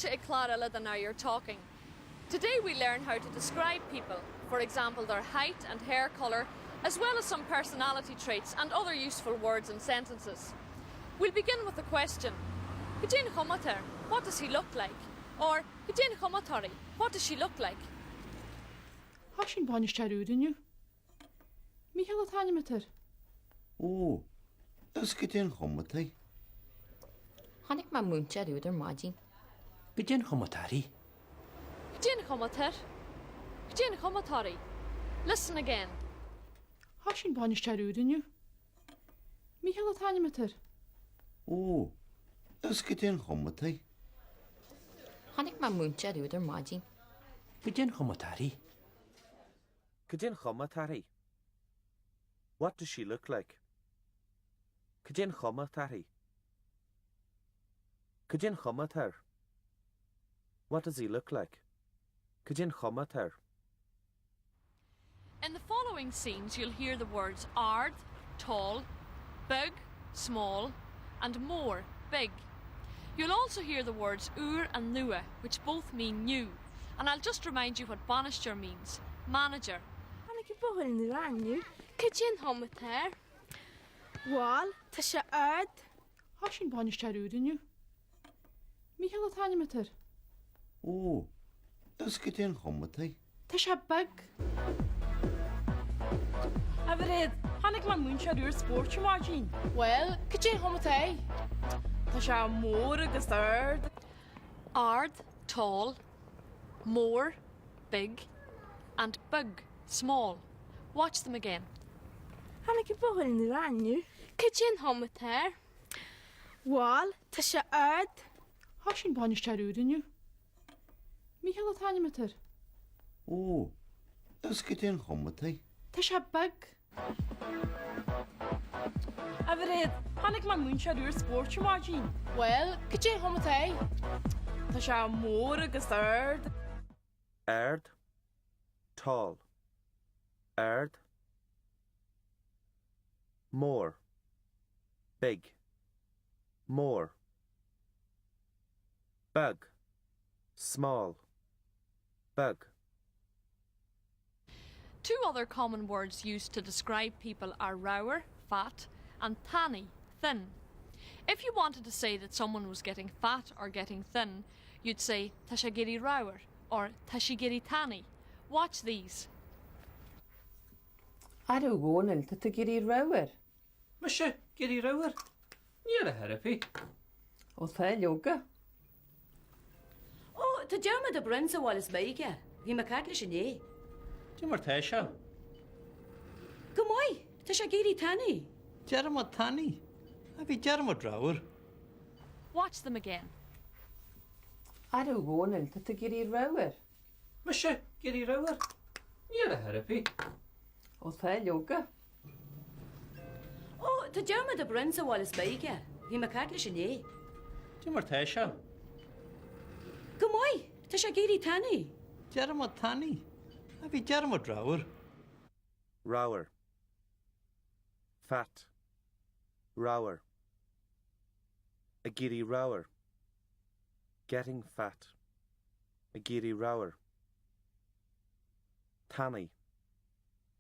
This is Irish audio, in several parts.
Tuillte Clara than now you're talking. Today we learn how to describe people, for example their height and hair colour, as well as some personality traits and other useful words and sentences. We'll begin with the question, Gudin Chomater, what does he look like? Or Gudin Chomatari, what does she look like? Hashin banish charudinu. Michael Tanyamater. Oh, das Gudin Chomatay. Hannig ma moon charuder maji. Gudin Chomatari. Gudin Chomater. Gudin Chomatari. Listen again. Hashin banish charudinu. Michael Tanyamater. Oh, das Gudin Chomatay. Hannig ma moon charuder maji. Gudin Chomatari. Gudin Chomatari. What does she look like? Gudin Chomatari. Gudin Chomatar. What does he look like? Gudin Chomatar. In the following scenes you'll hear the words ard, tall, big, small, and more, big. You'll also hear the words ur and nua, which both mean new. And I'll just remind you what banister means, manager. Gudin Chomater. Wal, Tasha Ard. Hashin banish charudinu. Michael Tanyamater. Oh, das Gudin Chomatay. Tasha bag. Everett, hannig ma moon charuder sport maji. Well, Gudin Chomater. Tasha more agus ard. Ard, tall, more, big, and big, small. Watch them again. Gudin Chomater. Wal, Tasha Ard. Hashin banish charudinu. Michael Tanyamater. Oh, das Gudin Chomatay. Tasha bag. Everett, hannig ma moon charuder sport maji. Well, Gudin Chomater. Tasha more agus ard. Ard. Tall. Ard. More. Big. More. Bug. Small. Bug. Two other common words used to describe people are rower, fat, and tanny, thin. If you wanted to say that someone was getting fat or getting thin, you'd say tashagiri rower or tashigiri tanny. Watch these. Adu gonin tatagiri rower. Masha, Giri Rower. You're a therapy. O tha yoga. Oh, ta derma de brensa wal is beige. Hi ma cartlish in Jimmer Tasha. Gomoy, Tasha giri tani. Jeremy Tanny. Have you Jeremy Drower? Watch them again. Adu gonin tatagiri rower. Masha, Giri Rower. You're a therapy. O tha yoga. Oh, ta derma de brensa wal is beige. Hi ma cartlish in Jimmer Tasha. Gomoy, Tasha giri tani. Jeremy Tanny. Have you Jeremy Drower? Rower. Fat. Rower. A giddy rower. Getting fat. A giddy rower. Tanny.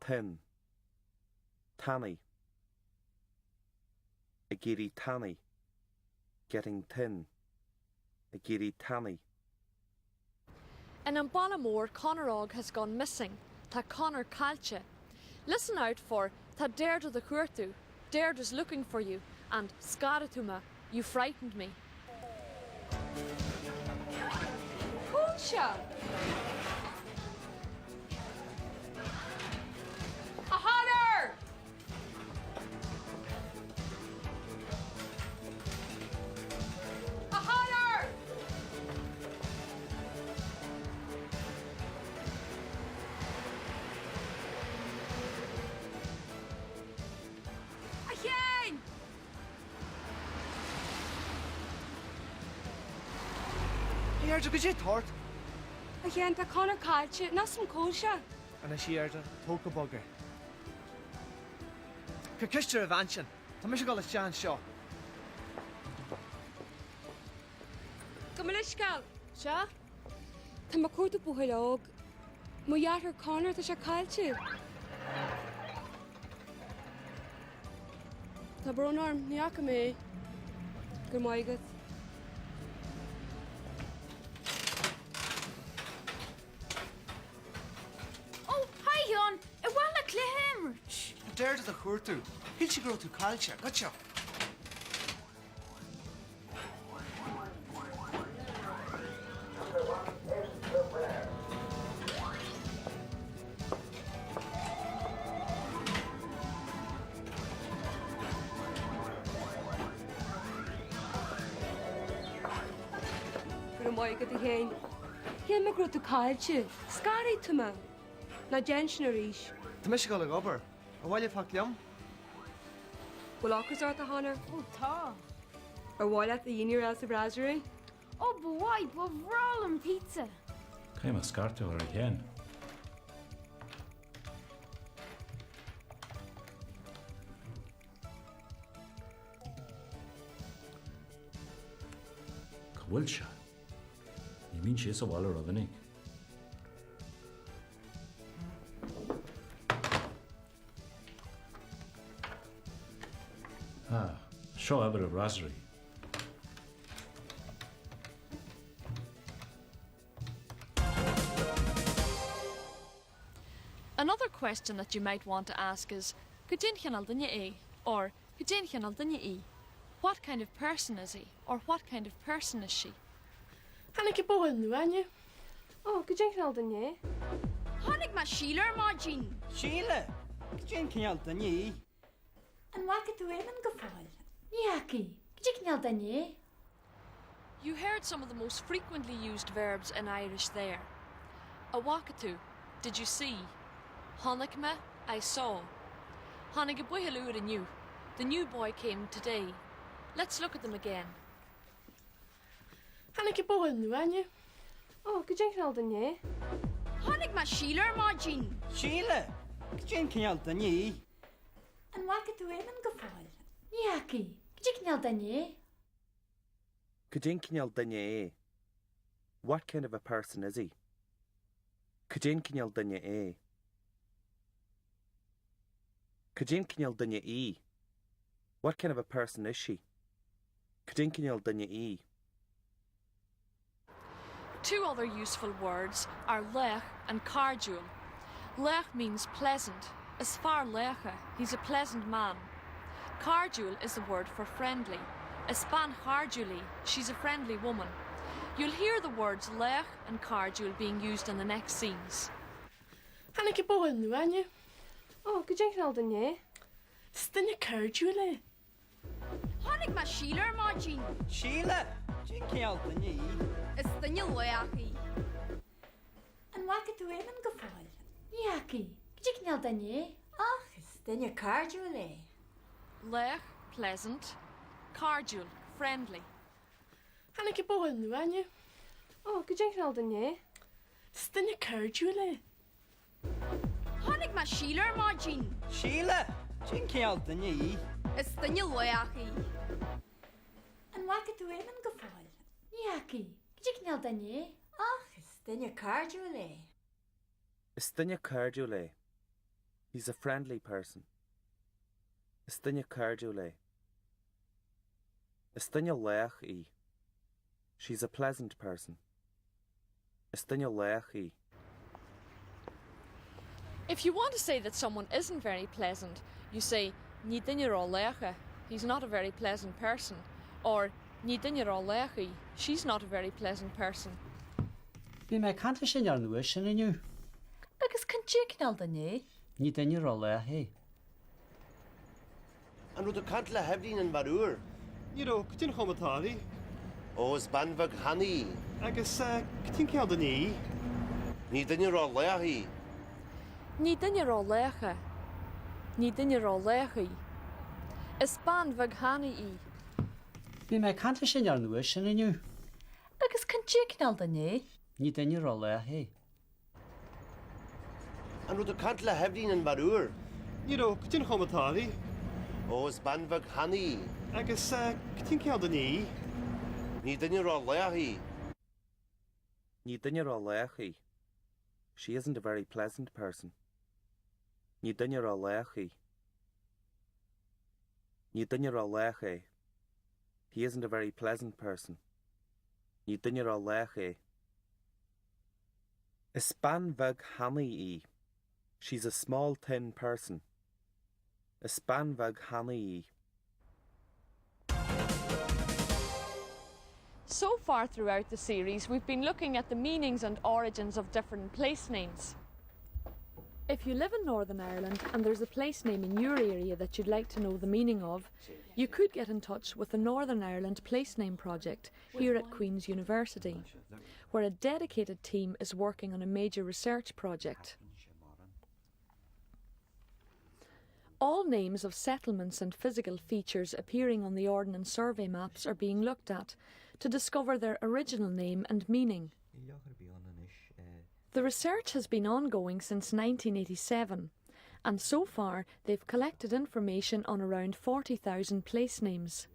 Thin. Tanny. A giddy tanny. Getting thin. A giddy tanny. In Ballamore, Conor has gone missing. Ta Conor Gaeilge. Listen out for Ta Deirdre the Cuirtu, Deirdre's looking for you, and Scaratuma, you frightened me. Kulsha. A hotter. A hotter. Again. Here's a good tort. Again, ta Conor Gaeilge, not some Kulsha. And a shears a toka bugger. Kakistra of Anshan. Ta Michigal is Jan Shaw. Go Milishgal, Se? Tá má cuat a buchailog. Má dheartar Conor tá sé cailse. Tá brónarm níacha mé. Gur maigad. Oh, hi, Jon. It wasn't a cliham. Déir a chuirú. Hil si gro tú cáilte, gotcha. Gur maigad a chéin. Cén má grúta cailse. Scarí tú má. Na gens na ríis. Tá mis go le gobar. A bhhaile fa leom? Bhfuil achas ort a hána. Oh, tá. Ar bhhaile a dhéanaar as a brasserie. Oh, boy, but roll pizza. Céim a scarta ar a chéan. Bhfuil se. Ní mín sé a bhil ar a bhanig. Seo ebre a brasserie. Another question that you might want to ask is, Cudin cheanal dunne é? Or, Cudin cheanal dunne í? What kind of person is he? Or what kind of person is she? Hanna ke bóil nu, anya? Oh, go dtí ceanal dunne. Honnig ma Sheila má Jean. Sheila, Jane Kenyalta ní. An waka tú éman go fáil. Níaki, gdíicneal dané. You heard some of the most frequently used verbs in Irish there. Awakatu, did you see? Honigma, I saw. Honigabuhilu the new. The new boy came today. Let's look at them again. Hanna ke bóil nu, anya? Oh, go dtí ceanal dunne. Honnig ma Sheila má Jean. Sheila, Jane Kenyalta ní. An waka tú éman go fáil. Níaki, gdíicneal dané. Cudin cinneal dunne é? What kind of a person is he? Cudin cinneal dunne é? Cudin cinneal dunne í? What kind of a person is she? Cudin cinneal dunne í? Two other useful words are lech and cardúil. Lech means pleasant. As far lecha, he's a pleasant man. Cardúil is the word for friendly. Aspan cardúili, she's a friendly woman. You'll hear the words lech and cardúil being used in the next scenes. Hanna ke bóil nu, anya? Oh, go dtí ceanal dunne. Stinne cardú le. Honnig ma Sheila má Jean. Sheila, Jane Kenyalta ní. Is dunne loyachi. An waka tú éman go fáil. Níaki, gdíicneal dané. Ach, is dunne cardú le. Lech, pleasant. Cardúil, friendly. Hanna ke bóil nu, anya? Oh, go dtí ceanal dunne. Stinne cardú le. Honnig ma Sheila má Jean. Sheila, Jane Kenyalta ní. Is dunne loyachi. An waka tú éman go fáil. Níaki, gdíicneal dané. Ach, is dunne cardú le. Stinne cardú le. He's a friendly person. Stinne cardú le. Stinne lech í? She's a pleasant person. Stinne lech í? If you want to say that someone isn't very pleasant, you say, Ní dunne rá lecha, he's not a very pleasant person. Or, Ní dunne rá lechi, she's not a very pleasant person. Bhí me canta sin ar nua sin inniu. Agus can díicneal dané. Ní daine rá lethe. An rud a cant le hefdín an barúr. Ní ro, cuttin chomatáí. Ó is banfag haní. Agus cuttin ceal da ní. Ní dunne rá leahí. Ní dunne rá lecha. Ní dunne rá lechi. Is ban vag hanna í. Bhí me canta sin ar nua sin inniu. Agus can díicneal dané. Ní daine rá lethe. An rud a cant le hefdín an barúr. Ní ro, cuttin chomatáí. Ó is banfag haní. Agus cuttin ceal da ní. Ní dunne rá leahí. Ní duine rá lechaí. She isn't a very pleasant person. Ní duine rá lechaí. Ní duine rá lechaí. He isn't a very pleasant person. Ní duine rá lechaí. Is banbhag hanaí. She's a small thin person. Is banbhag hanaí. So far throughout the series, we've been looking at the meanings and origins of different place names. If you live in Northern Ireland and there's a place name in your area that you'd like to know the meaning of, you could get in touch with the Northern Ireland Place Name Project here at Queen's University, where a dedicated team is working on a major research project. All names of settlements and physical features appearing on the Ordnance Survey maps are being looked at to discover their original name and meaning. The research has been ongoing since 1987, and so far they've collected information on around 40,000 place names.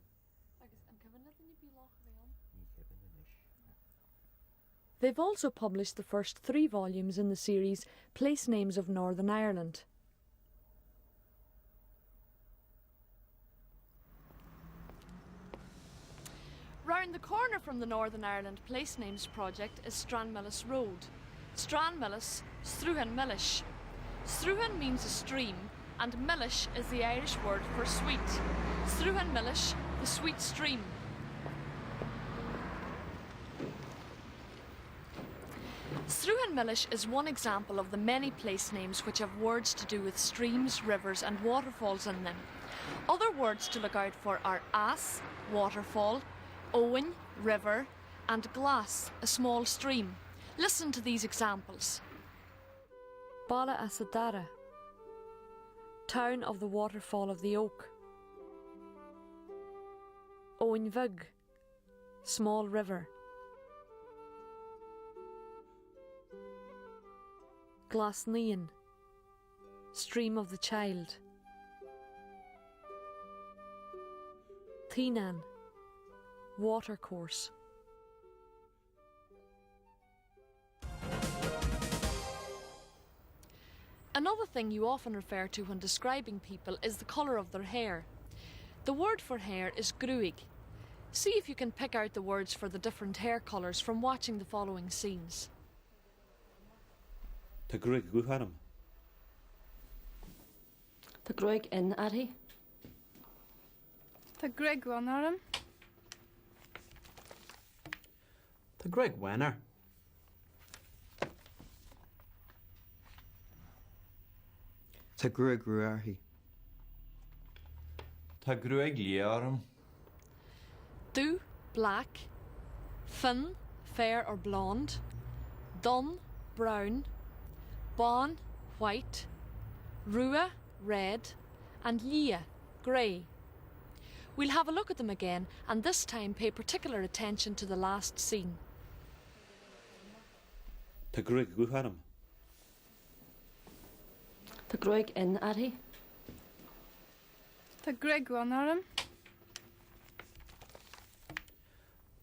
They've also published the first 3 volumes in the series Place Names of Northern Ireland. Round the corner from the Northern Ireland Place Names Project is Stranmillis Road. Stranmillis, Struhan Millish. Struhan means a stream, and Millish is the Irish word for sweet. Struhan Millish, the sweet stream. Struhan Millish is one example of the many place names which have words to do with streams, rivers and waterfalls in them. Other words to look out for are ass, waterfall, Owen, river, and glass, a small stream. Listen to these examples. Bala Asadara, town of the waterfall of the Oak. Owenvig, small river. Glasnean, stream of the child. Tinan, watercourse. Another thing you often refer to when describing people is the colour of their hair. The word for hair is gruig. See if you can pick out the words for the different hair colours from watching the following scenes. Tá gruig guhanam. Tá gruig in arhi. Tá gruig wanaram. Tá gruig wenar. Tá gruig ruarhi. Tá gruig liaram. Du, black. Fin, fair or blonde. Dun, brown. Bon, white. Rua, red. And Lia, grey. We'll have a look at them again, and this time pay particular attention to the last scene. Tá gruig guhanam. Tá gruig in arhi. Tá gruig wanaram.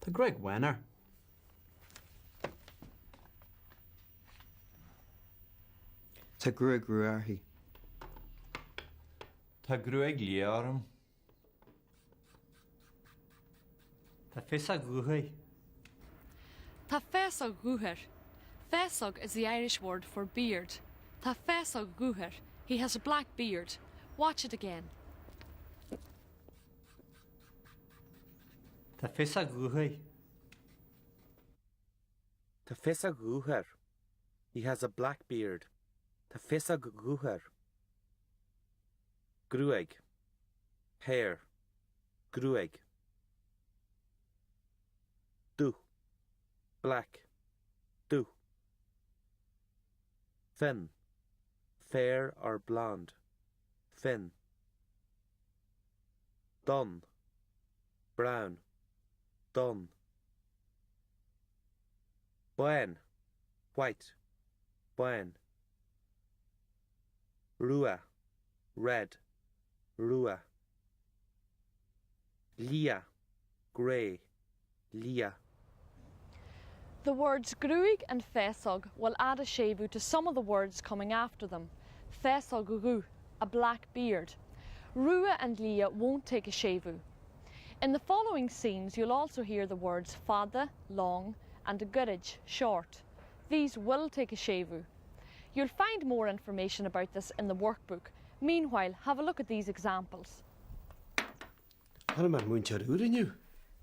Tá gruig wenar. Tá gruig ruarhi. Tá gruig liaram. Tá fisa guhai. Tá fesog guher. Fesog is the Irish word for beard. Tá fesog guher. He has a black beard. Watch it again. Tá fisa guhai. Tá fisa guher. He has a black beard. Tá fisa guher. Gruig. Hair. Gruig. Du. Black. Du. Fin. Fair or blonde. Fin. Dun. Brown. Dun. Buen. White. Buen. Rua. Red. Rua. Lia. Grey. Lia. The words grúig and fesog will add a shevu to some of the words coming after them. Fesog ru, a black beard. Rua and Lia won't take a shevu. In the following scenes, you'll also hear the words fada, long, and gurage, short. These will take a shevu. You'll find more information about this in the workbook. Meanwhile, have a look at these examples. Hanna mar muintear úraniu.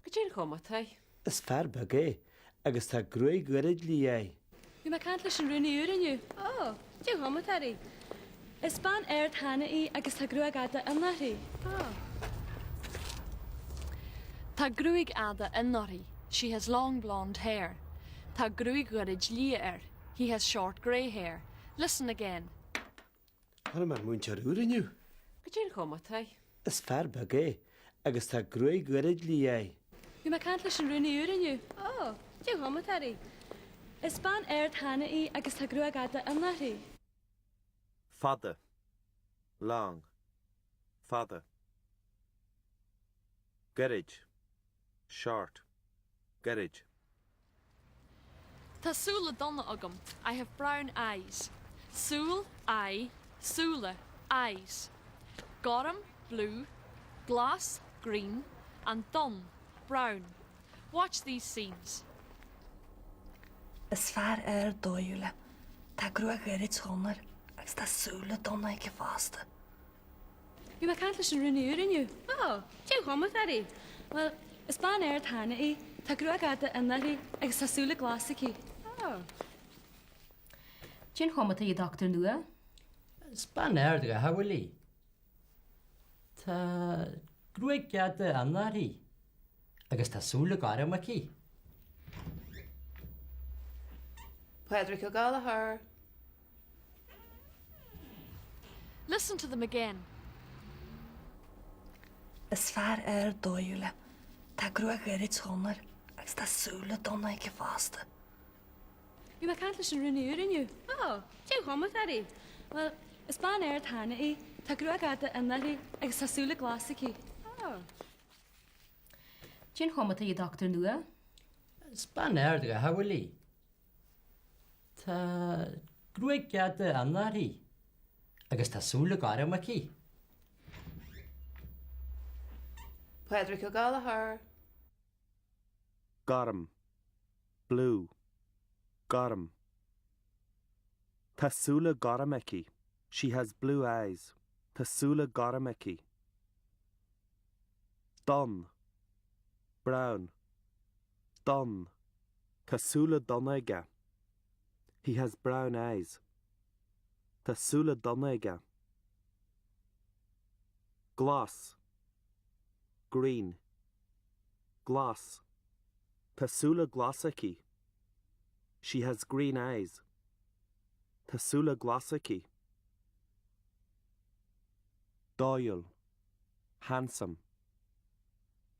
Go dtíon chumatá. Is fear bagé, agus tá grúig gwerid lí é. Bhí me cant leis an rúna úraniu. Ó, dtíon chumatá. Is ban Tanaí agus tá grúig ada annarí. Tá grúig ada innarí. She has long blonde hair. Tá grúig gurage Lia He has short grey hair. Listen again. Hanna mar muintear úraniu. Go dtíon chumatá. Is fear bagé, agus tá grúig gwerid lí é. Bhí me cant leis an rúna úraniu. Ó, dtíon chumatá. Is ban Tanaí agus tá grúig ada annarí. Fada. Long. Fada. Garage. Short. Garage. Tá súla donna agam. I have brown eyes. Súl, eye, súla, eyes. Gorum, blue, glass, green, and dun, brown. Watch these scenes. Is fear dóúile. Tá grúig gwerid schonar, agus tá súla donna ag fásta. Bhí me cant leis an rúna úraniu. Ó, dtíon chumatá. Well, is ban Tanaí, tá grúig ada annarí agus tá súla glásaí. Dtíon chumatá I Dr. nua? Is ban go hawalí. Tá grúig gada annarí agus tá súla garamachí. Padraig Gaeilge. Listen to them again. Is fear dóúile. Tá grúig gwerid schonar, agus tá súla donna ag fásta. Bhí me cant leis an rúna úraniu. Ó, dtíon chumatá. Well, is ban Tanaí, tá grúig ada annarí agus tá súla glásaí. Dtíon chumatá I Dr. nua? Is ban go hawalí. Tá grúig gada annarí agus tá súla garamachí. Padraig Gaeilge. Garum. Blue. Garum. Tá súla garamachí. She has blue eyes. Tá súla garamachí. Dun. Brown. Dun. Tá súla donna aige. He has brown eyes. Tá súla donna aige. Gloss. Green. Gloss. Tá súla glossachí. She has green eyes. Tá súla glossachí. Doyle. Handsome.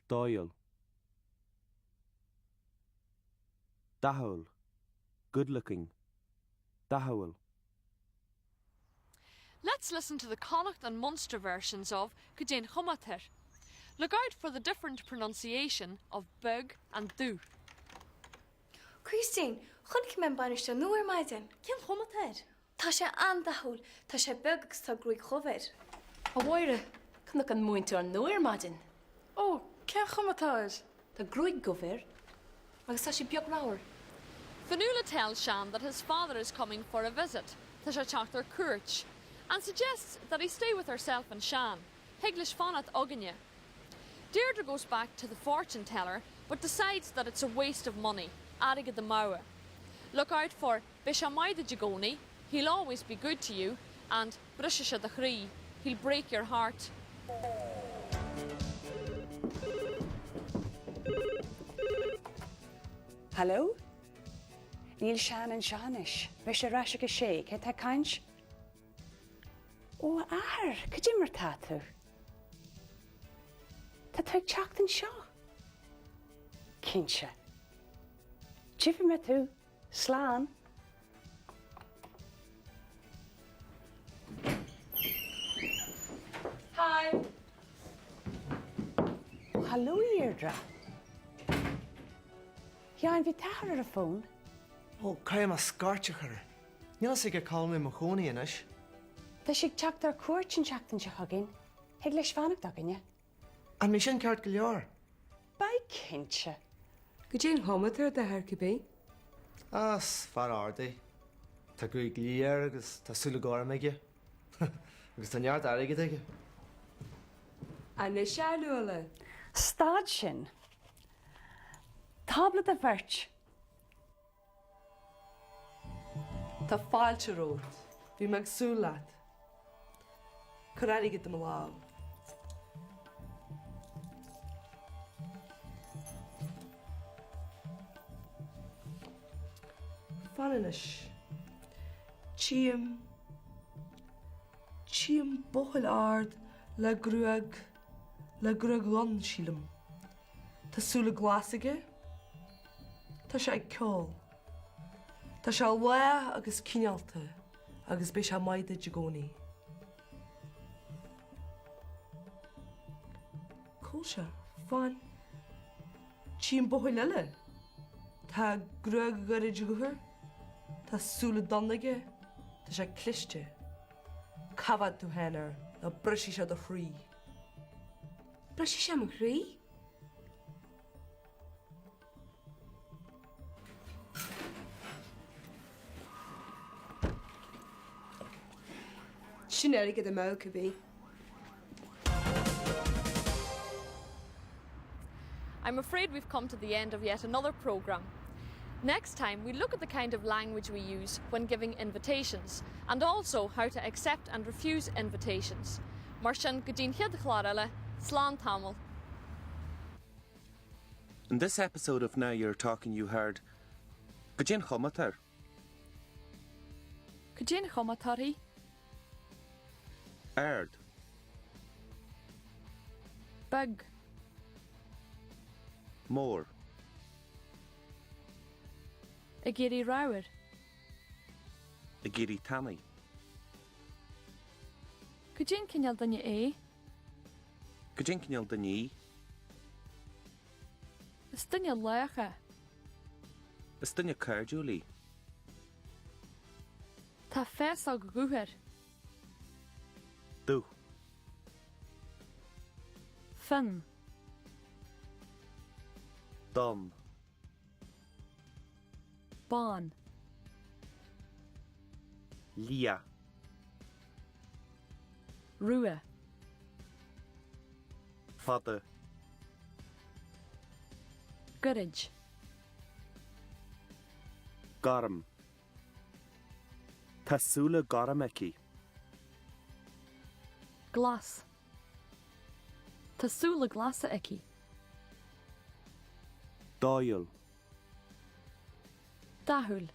Doyle. Dahol. Good looking. Dahol. Let's listen to the Connacht and Munster versions of Cudén Chumatir. Look out for the different pronunciation of bug and do. Christine, chunig men baniste nuair maidin. Cin chumatá? Tá sé andahol, tá sé bug agus tá grúig chovid. A bhaire, chunach an muintear nuair maidin. Ó, cin chumatá? Tá grúig gofair, agus tá sé beag ráir. Fanula tells Shan that his father is coming for a visit, tá sé teachtar cuairt, and suggests that he stay with herself and Shan. Higlish fanat oganya. Deirdre goes back to the fortune teller, but decides that it's a waste of money. Adiga the Maua. Look out for Bishamai the Jagoni, he'll always be good to you, and Brishisha the Chree, he'll break your heart. Hello? Níl Sean and Seanish. Bheis a rasha go sé, ce tá caint? Ó, ahar, go dtí mar tá tú? Tá tuag teachtain seo? Cinse. Tífa me tú, slán. Hi. Oh, hello, Deirdre. Ian bhí tahar ar a phone. Ó, caim a scarteach ar. Níl sig go cáil mé mo chonaí inis. Tá sig teacht ar cuairt sin teachtain se chagin. Heag leis fannach daganne. An mé sin ceart go leor. Ba cinse. Go dtíon thomatar de thir bé? As far ardaí. Tá go léar agus tásúla gáir meige. Agus tá neart aige aige. Anna se luala. Stad sin. Tablet a bhirt. Tá fáilte rót, bhí meag súlaat. Coráige am lá. Faninis. Tíam bochail ard le gruag lan sílam. Tásúla glásaige, tá sé ag ceol. Tá se le agus cinealta agus bé se maidide de gcónaí. Cóil se, fáin. Tíam bochail leile. Tá gruag garid de guthair. Tásúla donnaige, tá sé cliste. Cabhad tú henar na brisí se do chrí. Brisí se mo chrí? Sin aige de mó be. I'm afraid we've come to the end of yet another programme. Next time, we look at the kind of language we use when giving invitations, and also how to accept and refuse invitations. Mar sin go dtíon chiad chláraile, slán tamil. In this episode of Now You're Talking, you heard go dtíon chomatar. Go dtíon chomatarí. Ard. Bug. Mór. A géirí ráir. A géirí tannaí. Go dtíon cineal danne é. Go dtíon cineal daní. Is dunne leicha. Is dunne cairdiúlaí. Tá fés a go gúthar. Dú. Fin. Dom. Bán. Lia. Rua. Fada. Gaeilge. Garam. Tásúla garam aici. Glas. Tásúla glasa aici. Dáil. Dahul.